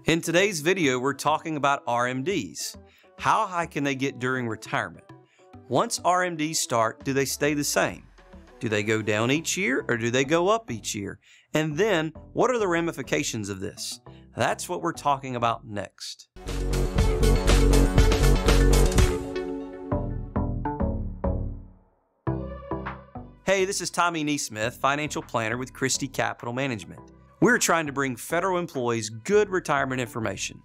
In today's video, we're talking about RMDs. How high can they get during retirement? Once RMDs start, do they stay the same? Do they go down each year or do they go up each year? And then, what are the ramifications of this? That's what we're talking about next. Hey, this is Tommy Neesmith, financial planner with Christy Capital Management. We're trying to bring federal employees good retirement information.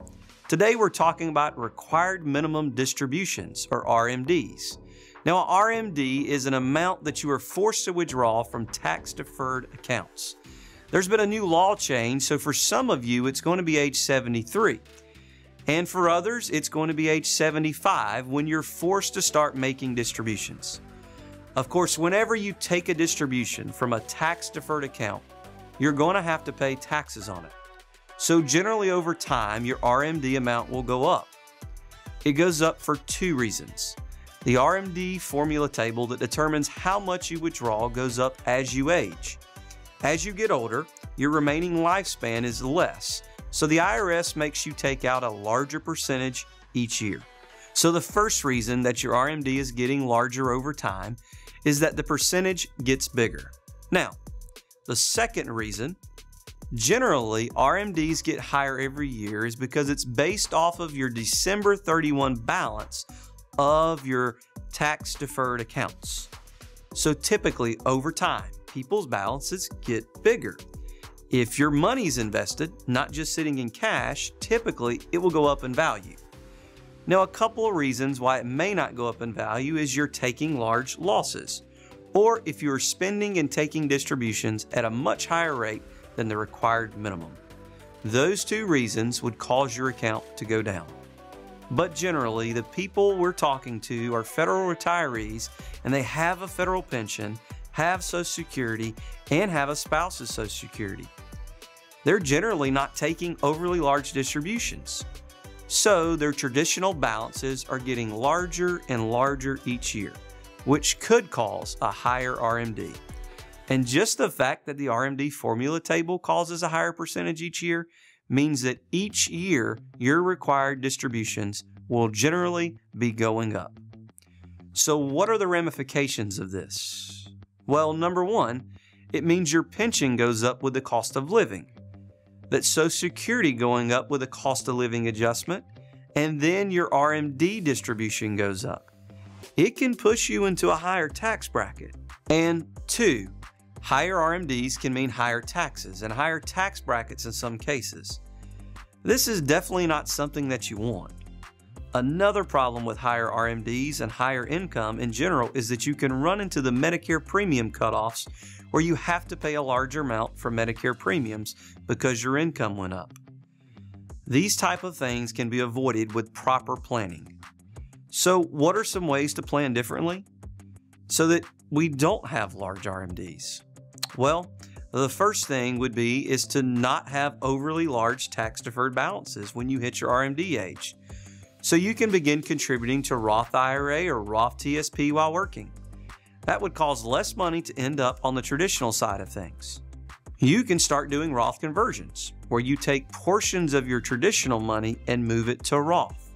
Today we're talking about required minimum distributions, or RMDs. Now, an RMD is an amount that you are forced to withdraw from tax-deferred accounts. There's been a new law change, so for some of you it's going to be age 73. And for others, it's going to be age 75 when you're forced to start making distributions. Of course, whenever you take a distribution from a tax-deferred account, you're going to have to pay taxes on it. So generally over time, your RMD amount will go up. It goes up for two reasons. The RMD formula table that determines how much you withdraw goes up as you age. As you get older, your remaining lifespan is less, so the IRS makes you take out a larger percentage each year. So the first reason that your RMD is getting larger over time is that the percentage gets bigger. Now, the second reason, generally RMDs get higher every year, is because it's based off of your December 31 balance of your tax-deferred accounts. So typically over time, people's balances get bigger. If your money's invested, not just sitting in cash, typically it will go up in value. Now, a couple of reasons why it may not go up in value is you're taking large losses, or if you're spending and taking distributions at a much higher rate than the required minimum. Those two reasons would cause your account to go down. But generally, the people we're talking to are federal retirees, and they have a federal pension, have Social Security, and have a spouse's Social Security. They're generally not taking overly large distributions. So their traditional balances are getting larger and larger each year, which could cause a higher RMD. And just the fact that the RMD formula table causes a higher percentage each year means that each year your required distributions will generally be going up. So what are the ramifications of this? Well, number one, it means your pension goes up with the cost of living, that Social Security going up with a cost of living adjustment, and then your RMD distribution goes up. It can push you into a higher tax bracket. And two, higher RMDs can mean higher taxes and higher tax brackets in some cases. This is definitely not something that you want. Another problem with higher RMDs and higher income in general is that you can run into the Medicare premium cutoffs where you have to pay a larger amount for Medicare premiums because your income went up. These type of things can be avoided with proper planning. So what are some ways to plan differently so that we don't have large RMDs? Well, the first thing would be is to not have overly large tax-deferred balances when you hit your RMD age. So you can begin contributing to Roth IRA or Roth TSP while working. That would cause less money to end up on the traditional side of things. You can start doing Roth conversions, where you take portions of your traditional money and move it to Roth.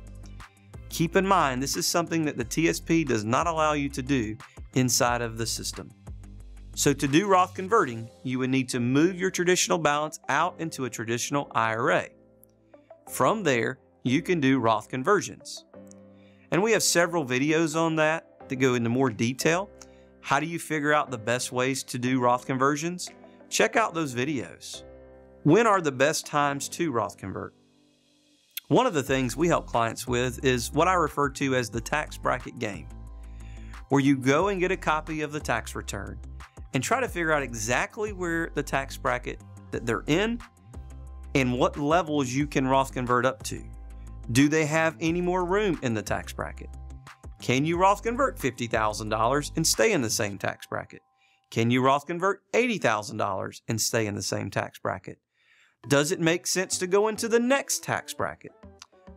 Keep in mind, this is something that the TSP does not allow you to do inside of the system. So to do Roth converting, you would need to move your traditional balance out into a traditional IRA. From there, you can do Roth conversions. And we have several videos on that go into more detail. How do you figure out the best ways to do Roth conversions? Check out those videos. When are the best times to Roth convert? One of the things we help clients with is what I refer to as the tax bracket game, where you go and get a copy of the tax return and try to figure out exactly where the tax bracket that they're in and what levels you can Roth convert up to. Do they have any more room in the tax bracket? Can you Roth convert $50,000 and stay in the same tax bracket? Can you Roth convert $80,000 and stay in the same tax bracket? Does it make sense to go into the next tax bracket?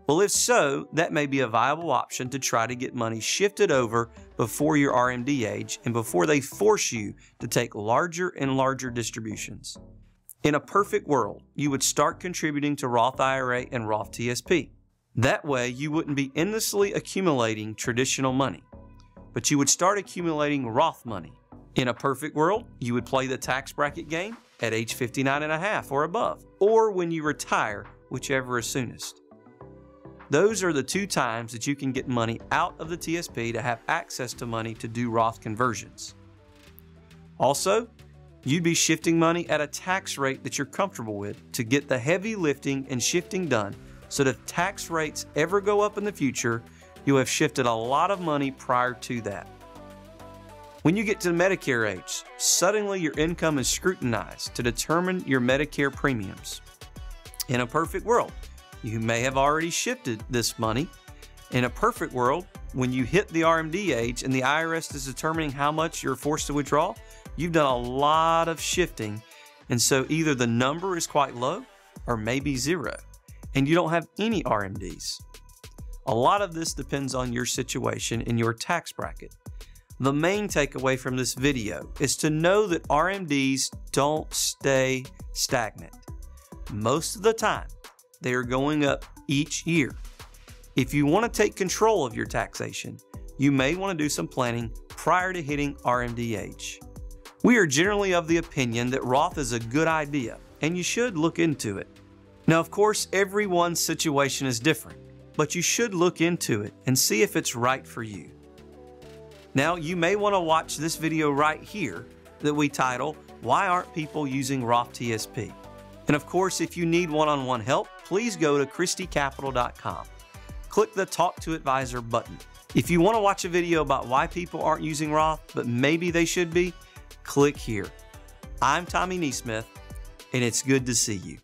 Well, if so, that may be a viable option to try to get money shifted over before your RMD age and before they force you to take larger and larger distributions. In a perfect world, you would start contributing to Roth IRA and Roth TSP. That way, you wouldn't be endlessly accumulating traditional money, but you would start accumulating Roth money. In a perfect world, you would play the tax bracket game at age 59 and a half or above, or when you retire, whichever is soonest. Those are the two times that you can get money out of the TSP to have access to money to do Roth conversions. Also, you'd be shifting money at a tax rate that you're comfortable with to get the heavy lifting and shifting done, so that if tax rates ever go up in the future, you'll have shifted a lot of money prior to that. When you get to Medicare age, suddenly your income is scrutinized to determine your Medicare premiums. In a perfect world, you may have already shifted this money. In a perfect world, when you hit the RMD age and the IRS is determining how much you're forced to withdraw, you've done a lot of shifting, and so either the number is quite low or maybe zero, and you don't have any RMDs. A lot of this depends on your situation and your tax bracket. The main takeaway from this video is to know that RMDs don't stay stagnant. Most of the time, they are going up each year. If you want to take control of your taxation, you may want to do some planning prior to hitting RMD age. We are generally of the opinion that Roth is a good idea, and you should look into it. Now, of course, everyone's situation is different, but you should look into it and see if it's right for you. Now, you may want to watch this video right here that we title, Why Aren't People Using Roth TSP? And of course, if you need one-on-one help, please go to christycapital.com. Click the Talk to Advisor button. If you want to watch a video about why people aren't using Roth, but maybe they should be, click here. I'm Tommy Neesmith, and it's good to see you.